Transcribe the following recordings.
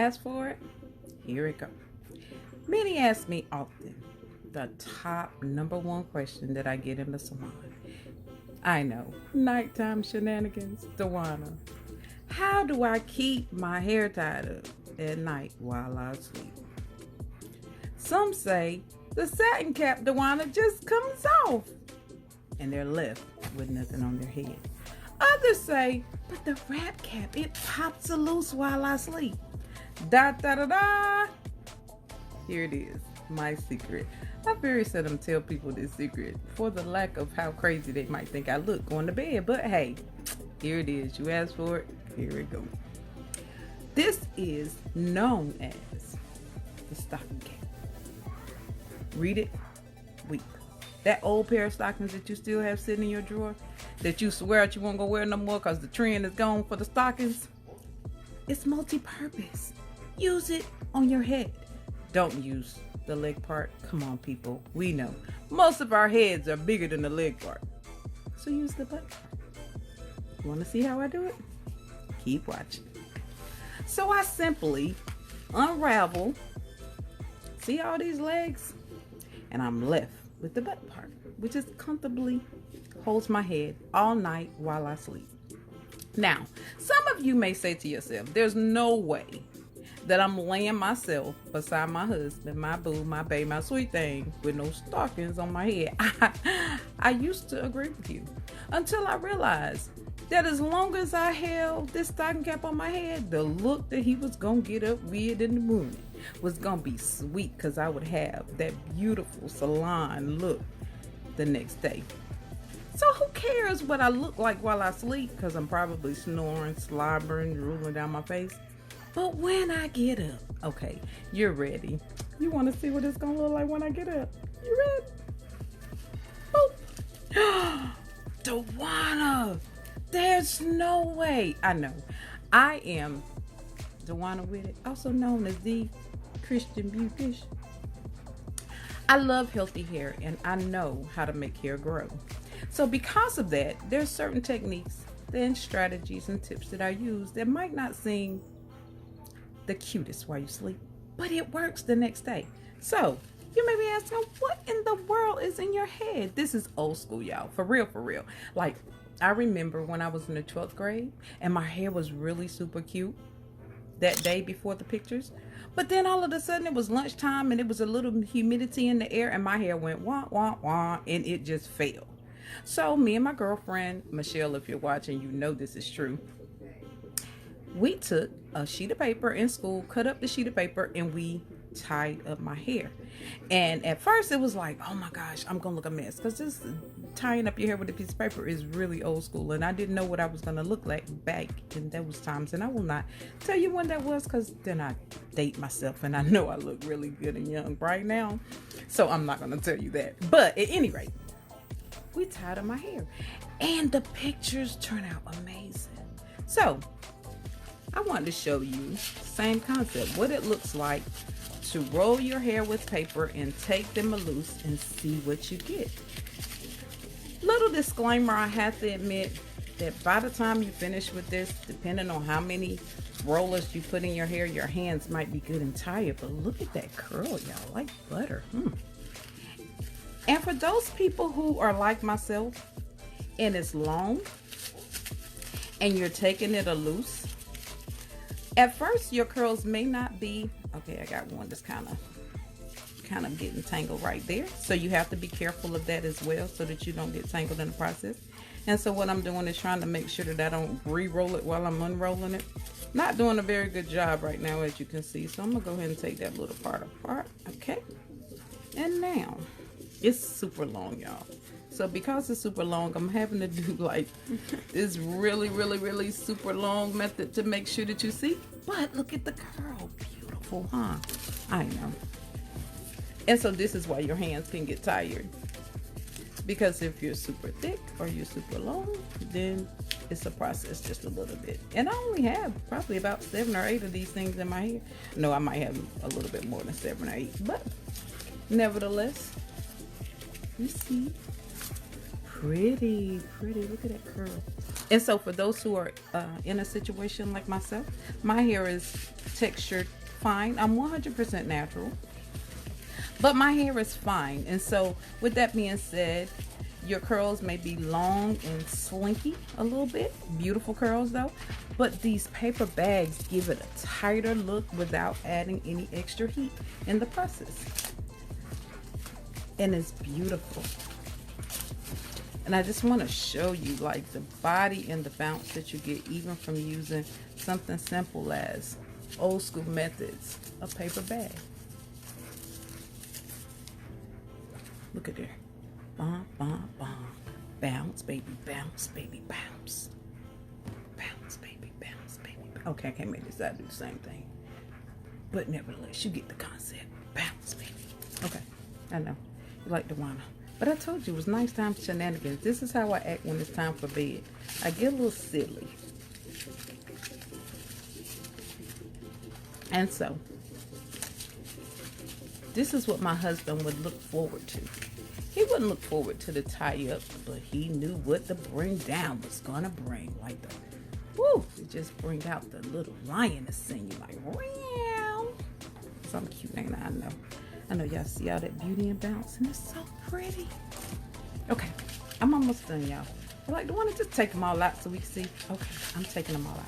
asked for it, here it goes. Many ask me often the top number one question that I get in the salon. I know, nighttime shenanigans, Dewana. How do I keep my hair tied up at night while I sleep? Some say the satin cap, Dewana, just comes off and they're left with nothing on their head. Others say, but the wrap cap, it pops loose while I sleep. Da da da da. Here it is, my secret. I very seldom tell people this secret for the lack of how crazy they might think I look going to bed. But hey, here it is. You asked for it. Here it goes. This is known as the stocking cap. Read it, weep. That old pair of stockings that you still have sitting in your drawer that you swear that you won't go wear no more because the trend is gone for the stockings. It's multi-purpose. Use it on your head. Don't use the leg part. Come on, people. We know most of our heads are bigger than the leg part. So use the butt part. You want to see how I do it? Keep watching. So I simply unravel. See all these legs? And I'm left with the butt part, which is comfortably holds my head all night while I sleep. Now, some of you may say to yourself, there's no way that I'm laying myself beside my husband, my boo, my babe, my sweet thing, with no stockings on my head. I used to agree with you until I realized that as long as I held this stocking cap on my head, the look that he was gonna get up with in the morning was gonna be sweet, because I would have that beautiful salon look the next day. So who cares what I look like while I sleep, because I'm probably snoring, slobbering, drooling down my face. But when I get up, okay, you're ready. You want to see what it's going to look like when I get up? You ready? Boop. Dewana, there's no way. I know. I am Dewana with it, also known as the Christian Beautician. I love healthy hair and I know how to make hair grow. So because of that, there's certain techniques and strategies and tips that I use that might not seem the cutest while you sleep, but it works the next day. So you may be asking, what in the world is in your head? This is old school, y'all. For real, for real. Like, I remember when I was in the 12th grade and my hair was really super cute that day before the pictures. But then all of a sudden it was lunchtime and it was a little humidity in the air and my hair went wah, wah, wah, and it just fell. So me and my girlfriend, Michelle, if you're watching, you know this is true. We took a sheet of paper in school, cut up the sheet of paper, and we tied up my hair. And at first it was like, oh my gosh, I'm gonna look a mess, because this tying up your hair with a piece of paper is really old school, and I didn't know what I was gonna look like back in those times. And I will not tell you when that was, because then I date myself and I know I look really good and young right now, so I'm not gonna tell you that. But at any rate, we tied up my hair and the pictures turn out amazing. So I wanted to show you, same concept, what it looks like to roll your hair with paper and take them loose and see what you get. Little disclaimer, I have to admit that by the time you finish with this, depending on how many rollers you put in your hair, your hands might be good and tired, but look at that curl, y'all, like butter. And for those people who are like myself and it's long and you're taking it loose, at first your curls may not be, okay, I got one that's kind of getting tangled right there. So you have to be careful of that as well so that you don't get tangled in the process. And so what I'm doing is trying to make sure that I don't re-roll it while I'm unrolling it. Not doing a very good job right now, as you can see. So I'm gonna go ahead and take that little part apart, okay? And now, it's super long, y'all. So because it's super long, I'm having to do like this really super long method to make sure that you see. But look at the curl. Beautiful, huh? I know. And so this is why your hands can get tired. Because if you're super thick or you're super long, then it's a process just a little bit. And I only have probably about 7 or 8 of these things in my hair. No, I might have a little bit more than 7 or 8. But nevertheless, you see, Pretty. Look at that curl. And so for those who are in a situation like myself, my hair is textured fine. I'm 100% natural, but my hair is fine. And so with that being said, your curls may be long and slinky a little bit. Beautiful curls though. But these paper bags give it a tighter look without adding any extra heat in the process. And it's beautiful. And I just want to show you like the body and the bounce that you get even from using something simple as old school methods, a paper bag. Look at there. Bounce, baby, bounce, baby, bounce. Bounce, baby, bounce, baby. Okay, I can't make this side do the same thing. But nevertheless, you get the concept. Bounce, baby. Okay, I know. You like Dewana. But I told you, it was nighttime shenanigans. This is how I act when it's time for bed. I get a little silly. And so, this is what my husband would look forward to. He wouldn't look forward to the tie-up, but he knew what the bring down was gonna bring. Like the, woo, it just bring out the little lioness in you, like, wow. So I'm cute, ain't I? I know y'all see all that beauty and bounce, and it's so pretty. Okay, I'm almost done, y'all. I like to want to just take them all out so we can see. Okay, I'm taking them all out.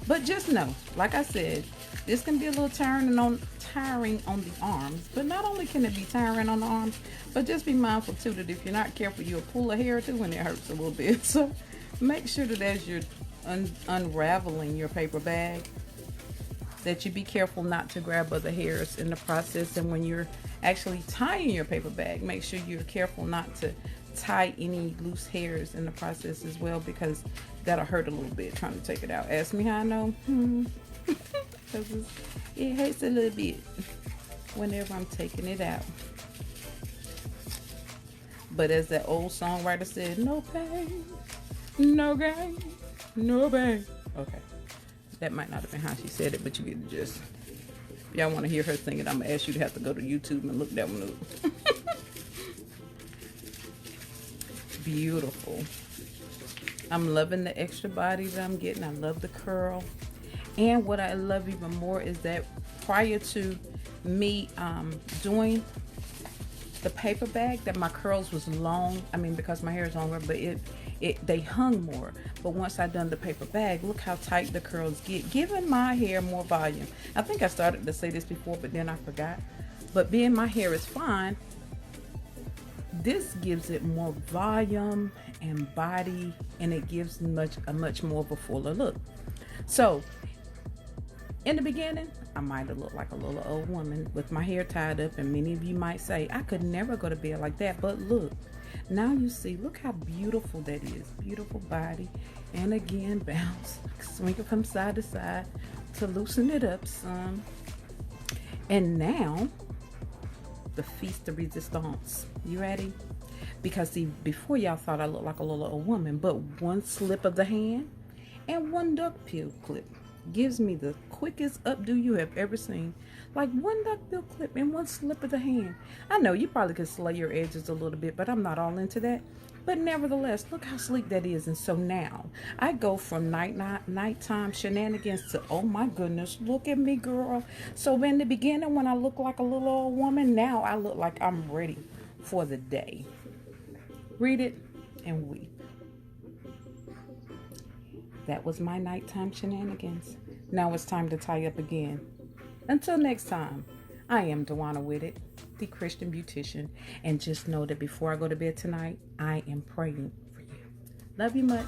But just know, like I said, this can be a little tiring on the arms. But not only can it be tiring on the arms, but just be mindful too that if you're not careful, you'll pull a hair too and it hurts a little bit. So make sure that as you're unraveling your paper bag, that you be careful not to grab other hairs in the process. And when you're actually tying your paper bag, make sure you're careful not to tie any loose hairs in the process as well, because that'll hurt a little bit trying to take it out. Ask me how I know. Because it hurts a little bit whenever I'm taking it out. But as that old songwriter said, no pain, no gain, no pain. Okay. That might not have been how she said it, but you get the gist. If y'all want to hear her sing it, I'm going to ask you to have to go to YouTube and look that one up. Beautiful. I'm loving the extra body that I'm getting. I love the curl. And what I love even more is that prior to me doing the paper bag, that my curls was long. I mean, because my hair is longer, but they hung more. But once I done the paper bag, look how tight the curls get, giving my hair more volume. I think I started to say this before, but then I forgot. But being my hair is fine, this gives it more volume and body, and it gives a much more of a fuller look. So in the beginning, I might have looked like a little old woman with my hair tied up, and many of you might say, I could never go to bed like that. But look, now you see, look how beautiful that is. Beautiful body. And again, bounce, swing it from side to side to loosen it up some. And now, the feast de resistance. You ready? Because see, before y'all thought I looked like a little old woman, but one slip of the hand and one duck bill clip gives me the quickest updo you have ever seen. Like one duck bill clip and one slip of the hand. I know you probably could slay your edges a little bit, but I'm not all into that. But nevertheless, look how sleek that is. And so now I go from nighttime shenanigans to, oh my goodness, look at me, girl. So in the beginning, when I look like a little old woman, now I look like I'm ready for the day. Read it and weep. That was my nighttime shenanigans. Now it's time to tie up again. Until next time, I am Dewana with it, the Christian beautician. And just know that before I go to bed tonight, I am praying for you. Love you much.